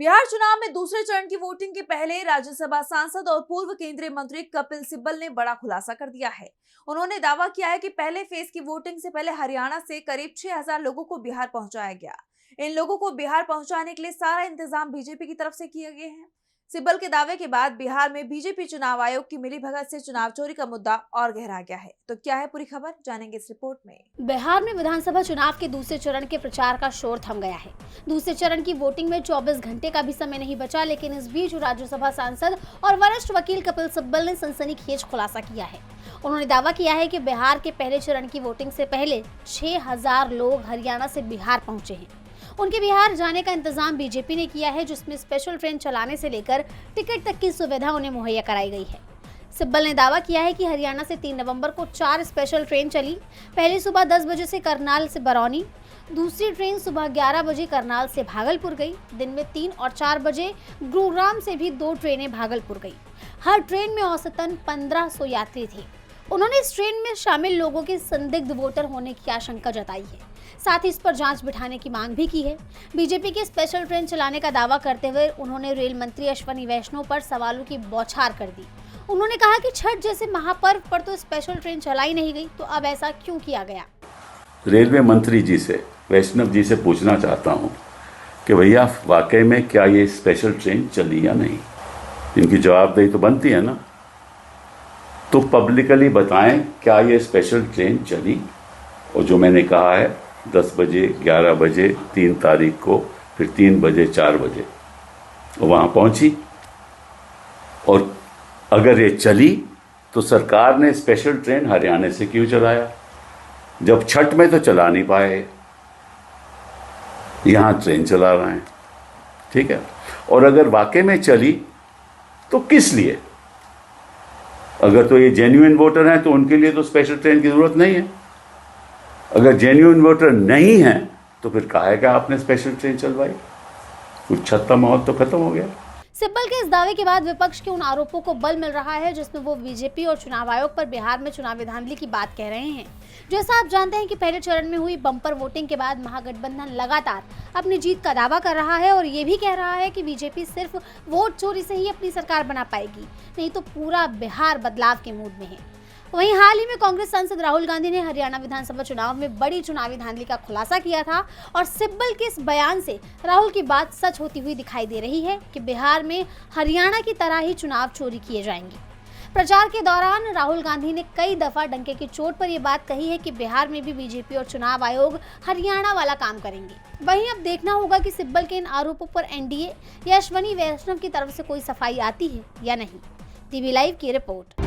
बिहार चुनाव में दूसरे चरण की वोटिंग के पहले राज्यसभा सांसद और पूर्व केंद्रीय मंत्री कपिल सिब्बल ने बड़ा खुलासा कर दिया है। उन्होंने दावा किया है कि पहले फेज की वोटिंग से पहले हरियाणा से करीब 6000 लोगों को बिहार पहुंचाया गया। इन लोगों को बिहार पहुंचाने के लिए सारा इंतजाम बीजेपी की तरफ से किए गए हैं। सिब्बल के दावे के बाद बिहार में बीजेपी चुनाव आयोग की मिलीभगत से चुनाव चोरी का मुद्दा और गहरा गया है। तो क्या है पूरी खबर, जानेंगे इस रिपोर्ट में। बिहार में विधानसभा चुनाव के दूसरे चरण के प्रचार का शोर थम गया है। दूसरे चरण की वोटिंग में 24 घंटे का भी समय नहीं बचा, लेकिन इस बीच राज्यसभा सांसद और वरिष्ठ वकील कपिल सिब्बल ने सनसनीखेज खुलासा किया है। उन्होंने दावा किया है कि बिहार के पहले चरण की वोटिंग से पहले 6000 लोग हरियाणा से बिहार पहुंचे हैं। उनके बिहार जाने का इंतजाम बीजेपी ने किया है, जिसमें स्पेशल ट्रेन चलाने से लेकर टिकट तक की सुविधा उन्हें मुहैया कराई गई है। सिब्बल ने दावा किया है कि हरियाणा से 3 नवंबर को 4 स्पेशल ट्रेन चली। पहली सुबह 10 बजे से करनाल से बरौनी, दूसरी ट्रेन सुबह 11 बजे करनाल से भागलपुर गई। दिन में 3 और 4 बजे गुरुग्राम से भी 2 ट्रेनें भागलपुर गई। हर ट्रेन में औसतन 1500 यात्री थे। उन्होंने इस ट्रेन में शामिल लोगों के संदिग्ध वोटर होने की आशंका जताई है, साथ ही इस पर जांच बिठाने की मांग भी की है। बीजेपी की स्पेशल ट्रेन चलाने का दावा करते हुए उन्होंने रेल मंत्री अश्विनी वैष्णव पर सवालों की बौछार कर दी। उन्होंने कहा कि छठ जैसे महापर्व पर तो स्पेशल ट्रेन चलाई नहीं गई, तो अब ऐसा क्यों किया गया। रेलवे मंत्री जी से, वैष्णव जी से पूछना चाहता हूं कि भैया वाकई में क्या ये स्पेशल ट्रेन चली या नहीं। इनकी जवाबदेही तो बनती है ना, तो पब्लिकली बताएं क्या ये स्पेशल ट्रेन चली। और जो मैंने कहा है 10 बजे, 11 बजे, 3 तारीख को, फिर 3 बजे, 4 बजे वहाँ पहुँची। और अगर ये चली तो सरकार ने स्पेशल ट्रेन हरियाणा से क्यों चलाया, जब छठ में तो चला नहीं पाए, यहाँ ट्रेन चला रहे हैं। ठीक है। और अगर वाकई में चली तो किस लिए? अगर तो ये जेन्युइन वोटर हैं तो उनके लिए तो स्पेशल ट्रेन की जरूरत नहीं है। अगर जेन्युइन वोटर नहीं है तो फिर काहे का आपने स्पेशल ट्रेन चलवाई? कुछ छत्ता माहौल तो खत्म हो गया। सिब्बल के इस दावे के बाद विपक्ष के उन आरोपों को बल मिल रहा है, जिसमें वो बीजेपी और चुनाव आयोग पर बिहार में चुनावी धांधली की बात कह रहे हैं। जैसा आप जानते हैं कि पहले चरण में हुई बम्पर वोटिंग के बाद महागठबंधन लगातार अपनी जीत का दावा कर रहा है और ये भी कह रहा है कि बीजेपी सिर्फ वोट चोरी से ही अपनी सरकार बना पाएगी, नहीं तो पूरा बिहार बदलाव के मूड में है। वहीं हाल ही में कांग्रेस सांसद राहुल गांधी ने हरियाणा विधानसभा चुनाव में बड़ी चुनावी धांधली का खुलासा किया था और सिब्बल के इस बयान से राहुल की बात सच होती हुई दिखाई दे रही है कि बिहार में हरियाणा की तरह ही चुनाव चोरी किए जाएंगे। प्रचार के दौरान राहुल गांधी ने कई दफा डंके की चोट पर यह बात कही है कि बिहार में भी बीजेपी और चुनाव आयोग हरियाणा वाला काम करेंगे। वहीं अब देखना होगा कि सिब्बल के इन आरोपों पर एनडीए या अश्विनी वैष्णव की तरफ से कोई सफाई आती है या नहीं। टीवी लाइव की रिपोर्ट।